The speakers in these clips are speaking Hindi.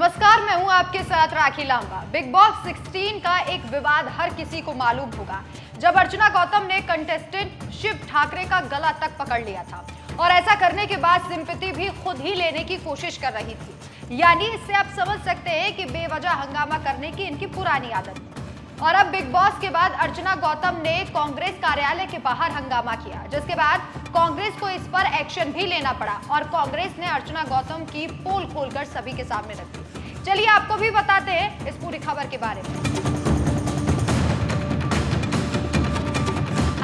नमस्कार, मैं हूं आपके साथ राखी लांबा। बिग बॉस 16 का एक विवाद हर किसी को मालूम होगा, जब अर्चना गौतम ने कंटेस्टेंट शिव ठाकरे का गला तक पकड़ लिया था और ऐसा करने के बाद सिंपैथी भी खुद ही लेने की कोशिश कर रही थी। यानी इससे आप समझ सकते हैं कि बेवजह हंगामा करने की इनकी पुरानी आदत है। और अब बिग बॉस के बाद अर्चना गौतम ने कांग्रेस कार्यालय के बाहर हंगामा किया, जिसके बाद कांग्रेस को इस पर एक्शन भी लेना पड़ा और कांग्रेस ने अर्चना गौतम की पोल खोलकर सभी के सामने रख दी। चलिए आपको भी बताते हैं इस पूरी खबर के बारे में।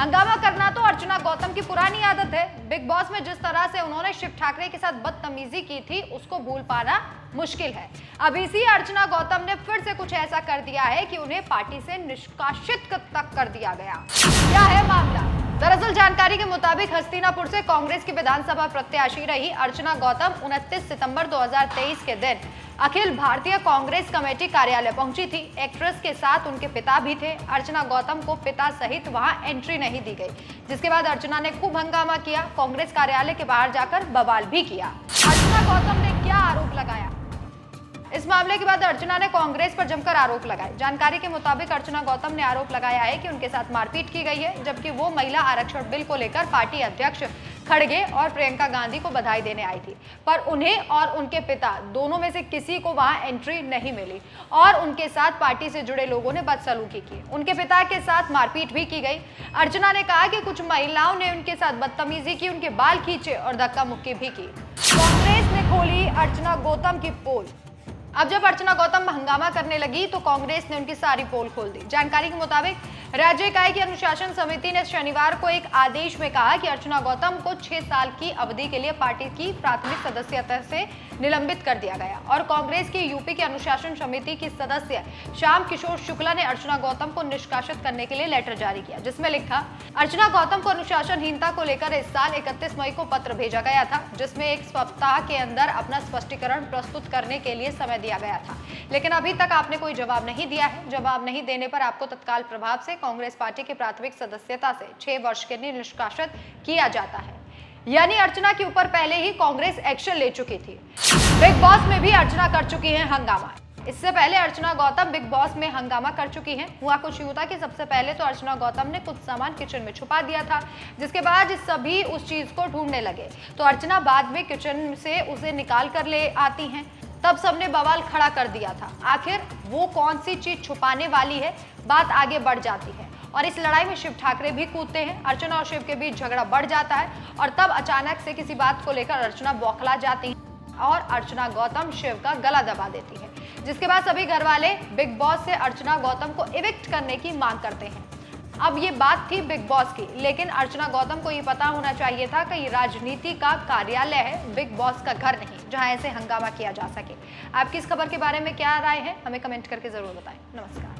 हंगामा करना तो अर्चना गौतम की पुरानी आदत है। बिग बॉस में जिस तरह से उन्होंने शिव ठाकरे के साथ बदतमीजी की थी, उसको भूल पाना मुश्किल है। अब इसी अर्चना गौतम ने फिर से कुछ ऐसा कर दिया है कि उन्हें पार्टी से निष्कासित तक कर दिया गया। क्या है मामला? दरअसल जानकारी के मुताबिक हस्तिनापुर से कांग्रेस की विधानसभा प्रत्याशी रही अर्चना गौतम 29 सितंबर 2023 के दिन अखिल भारतीय कांग्रेस कमेटी कार्यालय पहुंची थी। एक्ट्रेस के साथ उनके पिता भी थे। अर्चना गौतम को पिता सहित वहां एंट्री नहीं दी गई, जिसके बाद अर्चना ने खूब हंगामा किया, कांग्रेस कार्यालय के बाहर जाकर बवाल भी किया। अर्चना गौतम ने क्या आरोप लगाया? इस मामले के बाद अर्चना ने कांग्रेस पर जमकर आरोप लगाए। जानकारी के मुताबिक अर्चना गौतम ने आरोप लगाया है कि उनके साथ मारपीट की गई है, जबकि वो महिला आरक्षण बिल को लेकर पार्टी अध्यक्ष खड़गे और प्रियंका गांधी को बधाई देने आई थी, पर उन्हें और उनके पिता दोनों में से किसी को वहां एंट्री नहीं मिली और उनके साथ पार्टी से जुड़े लोगों ने बदसलूकी की। उनके पिता के साथ मारपीट भी की गई। अर्चना ने कहा कि कुछ महिलाओं ने उनके साथ बदतमीजी की, उनके बाल खींचे और धक्का मुक्की भी की। कांग्रेस ने खोली अर्चना गौतम की पोल। अब जब अर्चना गौतम हंगामा करने लगी तो कांग्रेस ने उनकी सारी पोल खोल दी। जानकारी के मुताबिक राज्य इकाई की अनुशासन समिति ने शनिवार को एक आदेश में कहा कि अर्चना गौतम को 6 साल की अवधि के लिए पार्टी की प्राथमिक सदस्यता से निलंबित कर दिया गया और कांग्रेस की यूपी की अनुशासन समिति की सदस्य श्याम किशोर शुक्ला ने अर्चना गौतम को निष्कासित करने के लिए लेटर जारी किया, जिसमें लिखा अर्चना गौतम को अनुशासनहीनता को लेकर इस साल 31 मई को पत्र भेजा गया था, जिसमें एक सप्ताह के अंदर अपना स्पष्टीकरण प्रस्तुत करने के लिए समय दिया गया था, लेकिन अभी तक आपने कोई जवाब नहीं दिया है। जवाब नहीं देने पर आपको तत्काल प्रभाव से कांग्रेस पार्टी की प्राथमिक सदस्यता से 6 वर्ष के लिए निष्कासित किया जाता है। यानी अर्चना के ऊपर पहले ही कांग्रेस एक्शन ले चुकी थी। बिग बॉस में भी अर्चना कर चुकी है हंगामा। इससे पहले अर्चना गौतम बिग बॉस में हंगामा कर चुकी हैं। हुआ कुछ यूं था कि सबसे पहले तो अर्चना गौतम ने कुछ सामान किचन में छुपा दिया था, जिसके बाद सभी उस चीज को ढूंढने लगे, तो अर्चना बाद में किचन से उसे निकाल कर ले आती हैं। तब सबने बवाल खड़ा कर दिया था, आखिर वो कौन सी चीज छुपाने वाली है। बात आगे बढ़ जाती है और इस लड़ाई में शिव ठाकरे भी कूदते हैं। अर्चना और शिव के बीच झगड़ा बढ़ जाता है और तब अचानक से किसी बात को लेकर अर्चना बौखला जाती है और अर्चना गौतम शिव का गला दबा देती है, जिसके बाद सभी घर वाले बिग बॉस से अर्चना गौतम को इविक्ट करने की मांग करते हैं। अब ये बात थी बिग बॉस की, लेकिन अर्चना गौतम को ये पता होना चाहिए था कि ये राजनीति का कार्यालय है, बिग बॉस का घर नहीं, जहां ऐसे हंगामा किया जा सके। आपकी इस खबर के बारे में क्या राय है, हमें कमेंट करके जरूर बताएं। नमस्कार।